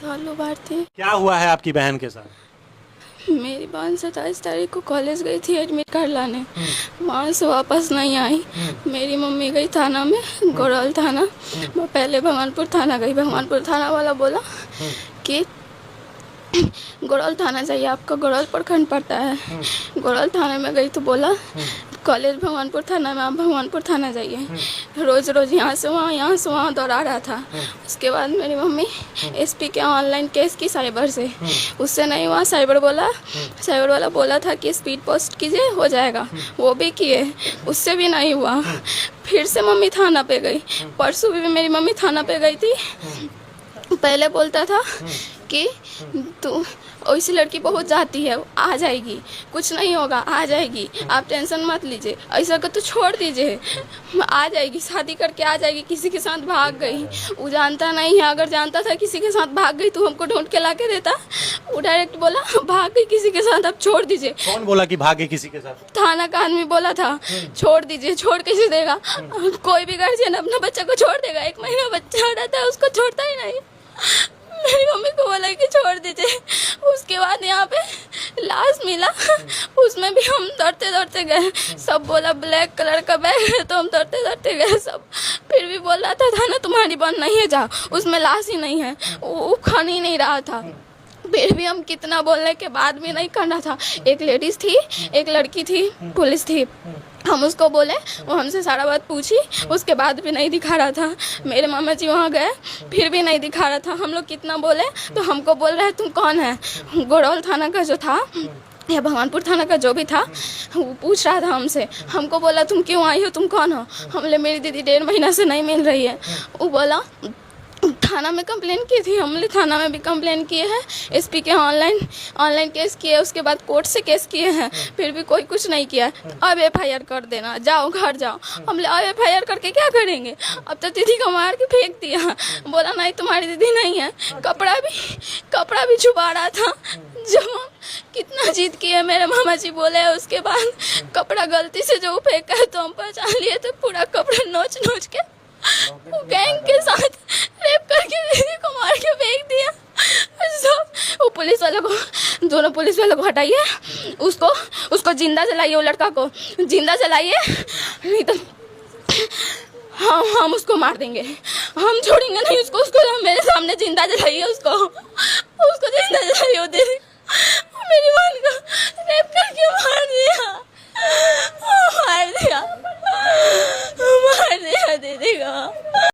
सालों भारती। क्या हुआ है आपकी बहन के साथ? मेरी बहन 27 तारीख को कॉलेज गई थी एडमिट कार्ड लाने, वहाँ से वापस नहीं आई। मेरी मम्मी गई थाना में, गोरौल थाना। वो पहले भगवानपुर थाना गई, भगवानपुर थाना वाला बोला कि गोरौल थाना जाइए, आपका गोरौल प्रखंड पड़ता है। गोरौल थाने में गई तो बोला कॉलेज भगवानपुर थाना में, आप भगवानपुर थाना जाइए। रोज़ रोज़ यहाँ से वहाँ दौड़ा रहा था। उसके बाद मेरी मम्मी एसपी के ऑनलाइन केस की साइबर से, उससे नहीं हुआ। साइबर वाला बोला था कि स्पीड पोस्ट कीजिए, हो जाएगा। वो भी किए, उससे भी नहीं हुआ। फिर से मम्मी थाना पे गई। परसों भी मेरी मम्मी थाना पे गई थी। पहले बोलता था कि तू ऐसी लड़की बहुत जाती है, आ जाएगी, कुछ नहीं होगा, आ जाएगी, आप टेंशन मत लीजिए, ऐसा कर तो छोड़ दीजिए, आ जाएगी, शादी करके आ जाएगी। किसी के साथ भाग गई, वो जानता नहीं है। अगर जानता था किसी के साथ भाग गई तो हमको ढूंढ के ला के देता। वो डायरेक्ट बोला भाग गई किसी के साथ, अब छोड़ दीजिए। कौन बोला कि भागे किसी के साथ? थाना का आदमी बोला था छोड़ दीजिए। छोड़ कैसे देगा? कोई भी गार्जियन अपना बच्चा को छोड़ देगा? 1 महीना बच्चा रहता है, उसको छोड़ता ही नहीं। मेरी मम्मी को बोला कि छोड़ दीजिए। उसके बाद यहाँ पे लाश मिला, उसमें भी हम दौड़ते दौड़ते गए। सब बोला ब्लैक कलर का बैग है, तो हम दौड़ते दौड़ते गए सब। फिर भी बोल रहा था ना तुम्हारी बहन नहीं है, जाओ, उसमें लाश ही नहीं है। वो खन ही नहीं रहा था। फिर भी हम कितना बोलने के बाद भी नहीं करना था। एक लेडीज थी, एक लड़की थी, पुलिस थी। हम उसको बोले, वो हमसे सारा बात पूछी, उसके बाद भी नहीं दिखा रहा था। मेरे मामा जी वहाँ गए, फिर भी नहीं दिखा रहा था। हम लोग कितना बोले तो हमको बोल रहे तुम कौन है। गोरौल थाना का जो था या भगवानपुर थाना का जो भी था, वो पूछ रहा था हमसे। हमको बोला तुम क्यों आई हो, तुम कौन हो? हमने मेरी दीदी 1.5 महीना से नहीं मिल रही है। वो बोला थाना में कंप्लेन की थी, हमने थाना में भी कंप्लेन किए हैं। एसपी के ऑनलाइन केस किए, उसके बाद कोर्ट से केस किए हैं, फिर भी कोई कुछ नहीं किया। अब एफआईआर कर देना, जाओ घर जाओ। हमने अब एफआईआर करके क्या करेंगे? अब तो दीदी को मार के फेंक दिया। बोला नहीं तुम्हारी दीदी नहीं है। कपड़ा भी छुपा रहा था। जब हम कितना जीत किए, मेरे मामा जी बोले। उसके बाद कपड़ा गलती से जो फेंका है तो हम पहचान लिए थे। पूरा कपड़ा नोच के वो गैंग के साथ रेप करके दीदी को मार के फेंक दिया। सब वो पुलिस वालों को, दोनों पुलिस वालों को हटाइए, उसको जिंदा जलाइए, वो लड़का को जिंदा जलाइए, नहीं तो हम उसको मार देंगे। हम छोड़ेंगे नहीं उसको मेरे सामने जिंदा जलाइए, उसको जिंदा जलाइए। दीदी मेरी बहन को रेप करके मार दिया दीदी को।